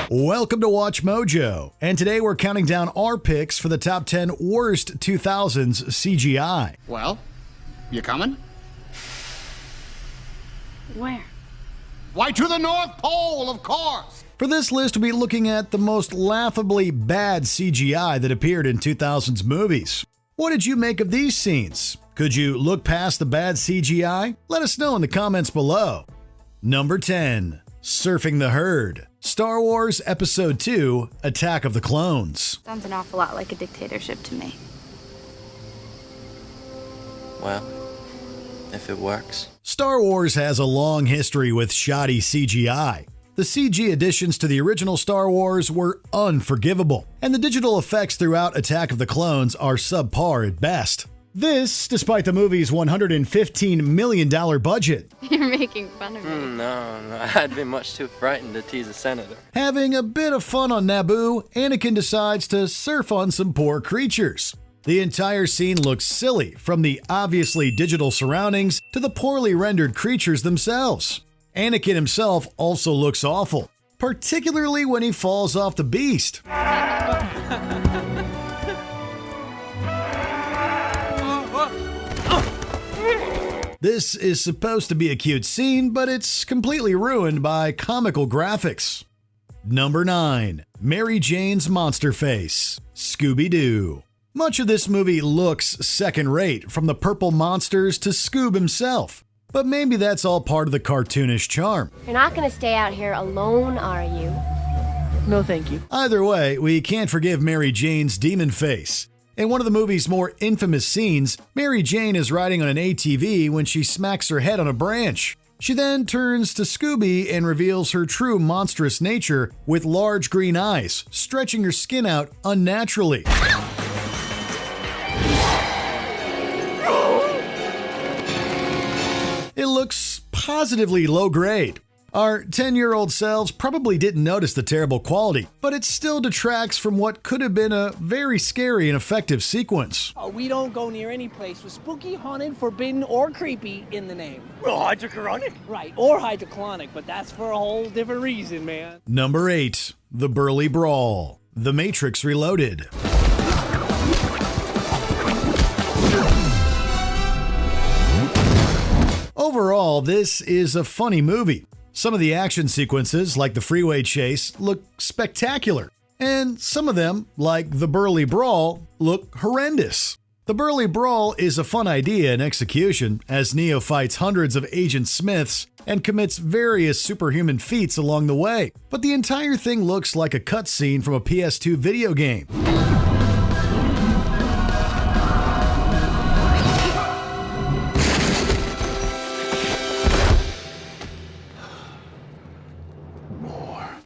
Welcome to Watch Mojo, and today we're counting down our picks for the top 10 worst 2000s CGI. Well, you coming? Where? Why, to the North Pole, of course! For this list, we'll be looking at the most laughably bad CGI that appeared in 2000s movies. What did you make of these scenes? Could you look past the bad CGI? Let us know in the comments below. Number 10. Surfing the Herd. Star Wars Episode 2, Attack of the Clones. Sounds an awful lot like a dictatorship to me. Well, if it works. Star Wars has a long history with shoddy CGI. The CG additions to the original Star Wars were unforgivable, and the digital effects throughout Attack of the Clones are subpar at best. This, despite the movie's $115 million budget. You're making fun of me. No, I'd be much too frightened to tease a senator. Having a bit of fun on Naboo, Anakin decides to surf on some poor creatures. The entire scene looks silly, from the obviously digital surroundings to the poorly rendered creatures themselves. Anakin himself also looks awful, particularly when he falls off the beast. This is supposed to be a cute scene, but it's completely ruined by comical graphics. Number 9. Mary Jane's Monster Face. Scooby-Doo. Much of this movie looks second-rate, from the purple monsters to Scoob himself. But maybe that's all part of the cartoonish charm. You're not gonna stay out here alone, are you? No, thank you. Either way, we can't forgive Mary Jane's demon face. In one of the movie's more infamous scenes, Mary Jane is riding on an ATV when she smacks her head on a branch. She then turns to Scooby and reveals her true monstrous nature with large green eyes, stretching her skin out unnaturally. It looks positively low grade. Our 10-year-old selves probably didn't notice the terrible quality, but it still detracts from what could have been a very scary and effective sequence. We don't go near any place with spooky, haunted, forbidden, or creepy in the name. Well, hydrochloric? Right, or hydroclonic, but that's for a whole different reason, man. Number 8. The Burly Brawl. The Matrix Reloaded. Overall, this is a funny movie. Some of the action sequences, like the freeway chase, look spectacular. And some of them, like the Burly Brawl, look horrendous. The Burly Brawl is a fun idea in execution, as Neo fights hundreds of Agent Smiths and commits various superhuman feats along the way. But the entire thing looks like a cutscene from a PS2 video game.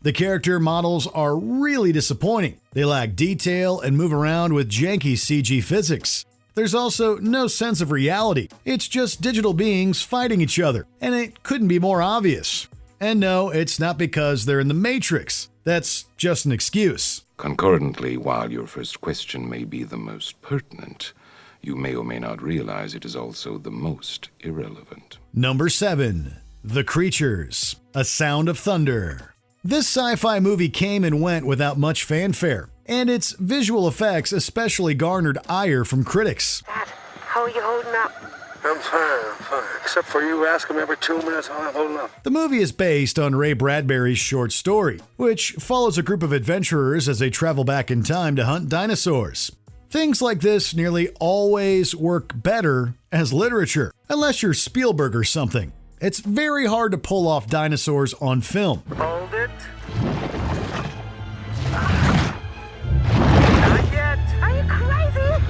The character models are really disappointing. They lack detail and move around with janky CG physics. There's also no sense of reality. It's just digital beings fighting each other, and it couldn't be more obvious. And no, it's not because they're in the Matrix. That's just an excuse. Concurrently, while your first question may be the most pertinent, you may or may not realize it is also the most irrelevant. Number 7. The Creatures. A Sound of Thunder. This sci-fi movie came and went without much fanfare, and its visual effects especially garnered ire from critics. Dad, how are you holding up? I'm fine. Except for you ask him every 2 minutes how I'm holding up. The movie is based on Ray Bradbury's short story, which follows a group of adventurers as they travel back in time to hunt dinosaurs. Things like this nearly always work better as literature, unless you're Spielberg or something. It's very hard to pull off dinosaurs on film. Hold it. Not yet. Are you crazy?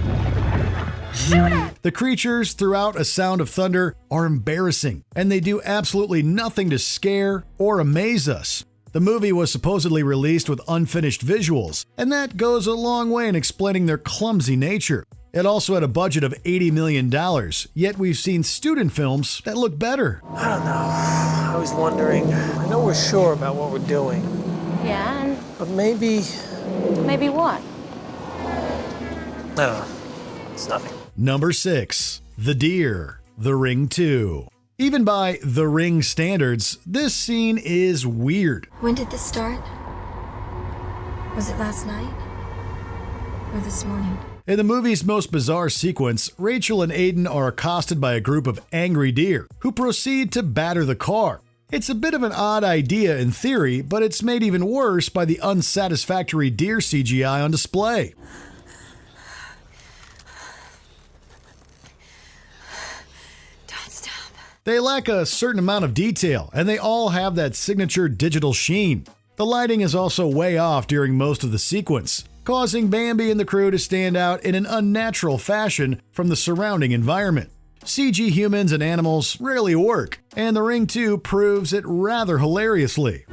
Shoot it! The creatures throughout A Sound of Thunder are embarrassing, and they do absolutely nothing to scare or amaze us. The movie was supposedly released with unfinished visuals, and that goes a long way in explaining their clumsy nature. It also had a budget of $80 million, yet we've seen student films that look better. I don't know. I was wondering. I know we're sure about what we're doing. Yeah, But maybe... maybe what? I don't know. It's nothing. Number 6. The Deer. The Ring 2. Even by The Ring standards, this scene is weird. When did this start? Was it last night? Or this morning? In the movie's most bizarre sequence, Rachel and Aiden are accosted by a group of angry deer who proceed to batter the car. It's a bit of an odd idea in theory, but it's made even worse by the unsatisfactory deer CGI on display. Don't stop. They lack a certain amount of detail, and they all have that signature digital sheen. The lighting is also way off during most of the sequence, causing Bambi and the crew to stand out in an unnatural fashion from the surrounding environment. CG humans and animals rarely work, and The Ring 2 proves it rather hilariously.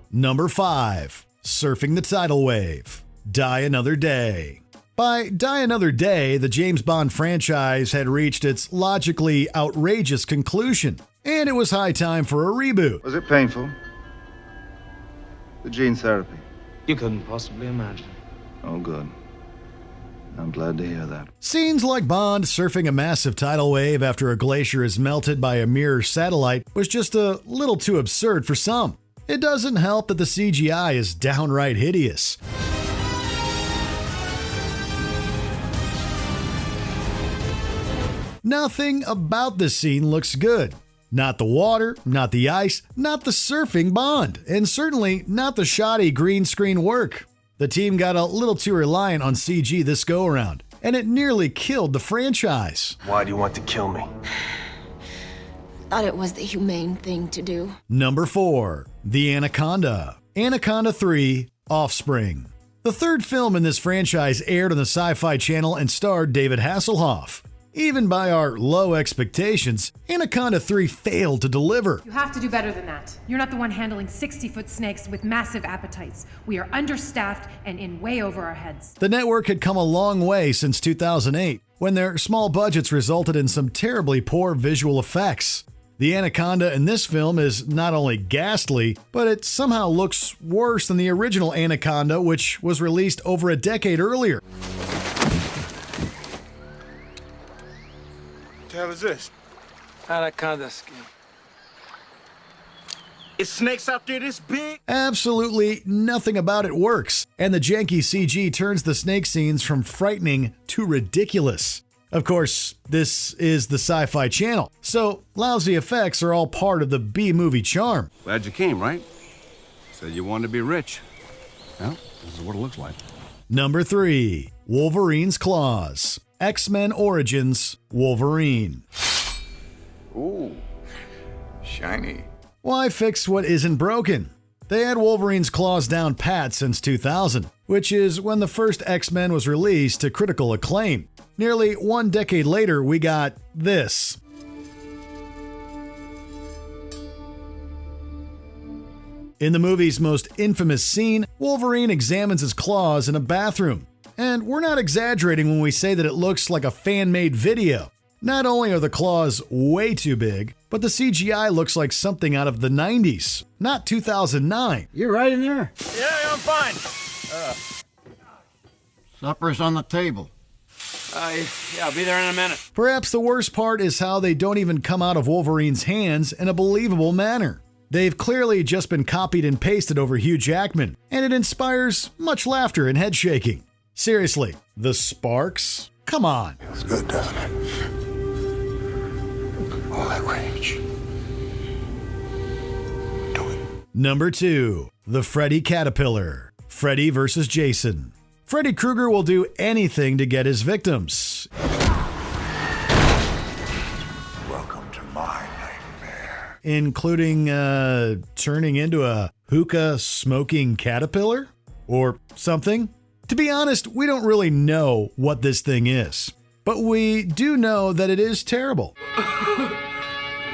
Number 5. Surfing the Tidal Wave. Die Another Day. By Die Another Day, the James Bond franchise had reached its logically outrageous conclusion, and it was high time for a reboot. Was it painful? The gene therapy? You couldn't possibly imagine. Oh, good. I'm glad to hear that. Scenes like Bond surfing a massive tidal wave after a glacier is melted by a mirror satellite was just a little too absurd for some. It doesn't help that the CGI is downright hideous. Nothing about this scene looks good. Not the water, not the ice, not the surfing Bond, and certainly not the shoddy green screen work. The team got a little too reliant on CG this go-around, and it nearly killed the franchise. Why do you want to kill me? Thought it was the humane thing to do. Number 4. The Anaconda. Anaconda 3, Offspring. The third film in this franchise aired on the Sci-Fi Channel and starred David Hasselhoff. Even by our low expectations, Anaconda 3 failed to deliver. You have to do better than that. You're not the one handling 60-foot snakes with massive appetites. We are understaffed and in way over our heads. The network had come a long way since 2008, when their small budgets resulted in some terribly poor visual effects. The Anaconda in this film is not only ghastly, but it somehow looks worse than the original Anaconda, which was released over a decade earlier. What the hell is this? Anaconda skin. Is snakes out there this big? Absolutely nothing about it works, and the janky CG turns the snake scenes from frightening to ridiculous. Of course, this is the Sci-Fi Channel, so lousy effects are all part of the B-movie charm. Glad you came, right? Said you wanted to be rich. Well, this is what it looks like. Number 3. Wolverine's Claws. X-Men Origins Wolverine. Ooh, shiny. Why fix what isn't broken? They had Wolverine's claws down pat since 2000, which is when the first X-Men was released to critical acclaim. Nearly 1 decade later, we got this. In the movie's most infamous scene, Wolverine examines his claws in a bathroom. And we're not exaggerating when we say that it looks like a fan-made video. Not only are the claws way too big, but the CGI looks like something out of the 90s, not 2009. You're right in there. Yeah, I'm fine. Supper's on the table. Yeah, I'll be there in a minute. Perhaps the worst part is how they don't even come out of Wolverine's hands in a believable manner. They've clearly just been copied and pasted over Hugh Jackman, and it inspires much laughter and head shaking. Seriously, the sparks? Come on. Feels good, doesn't it? All that rage. Do it. Number 2. The Freddy Caterpillar. Freddy vs. Jason. Freddy Krueger will do anything to get his victims. Welcome to my nightmare. Including, turning into a hookah smoking caterpillar? Or something? To be honest, we don't really know what this thing is. But we do know that it is terrible.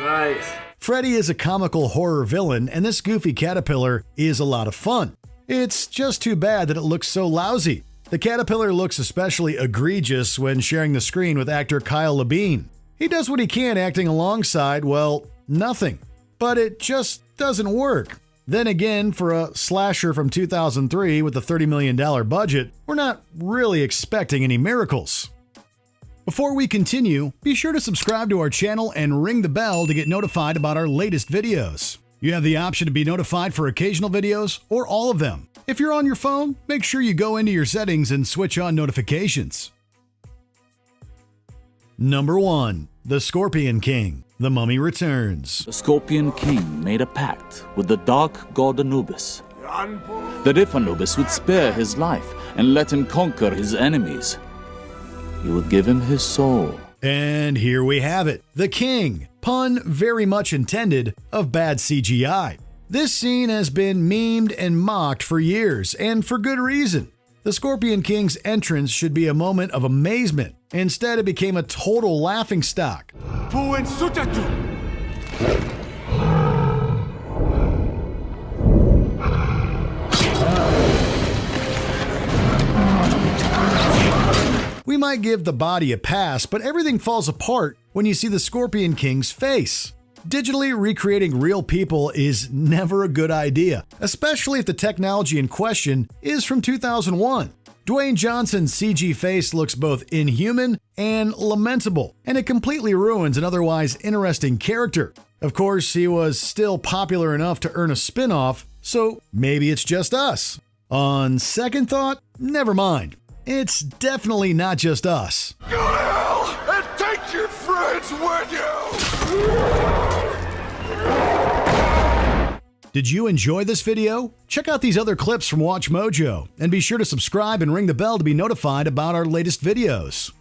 Nice. Freddy is a comical horror villain, and this goofy caterpillar is a lot of fun. It's just too bad that it looks so lousy. The caterpillar looks especially egregious when sharing the screen with actor Kyle Labine. He does what he can acting alongside, well, nothing. But it just doesn't work. Then again, for a slasher from 2003 with a $30 million budget, we're not really expecting any miracles. Before we continue, be sure to subscribe to our channel and ring the bell to get notified about our latest videos. You have the option to be notified for occasional videos or all of them. If you're on your phone, make sure you go into your settings and switch on notifications. Number 1. The Scorpion King. The Mummy Returns. The Scorpion King made a pact with the dark god Anubis, that if Anubis would spare his life and let him conquer his enemies, he would give him his soul. And here we have it. The King, pun very much intended, of bad CGI. This scene has been memed and mocked for years, and for good reason. The Scorpion King's entrance should be a moment of amazement. Instead, it became a total laughingstock. We might give the body a pass, but everything falls apart when you see the Scorpion King's face. Digitally recreating real people is never a good idea, especially if the technology in question is from 2001. Dwayne Johnson's CG face looks both inhuman and lamentable, and it completely ruins an otherwise interesting character. Of course, he was still popular enough to earn a spin-off, so maybe it's just us. On second thought, never mind. It's definitely not just us. Go to hell and take your friends with you! Did you enjoy this video? Check out these other clips from WatchMojo, and be sure to subscribe and ring the bell to be notified about our latest videos.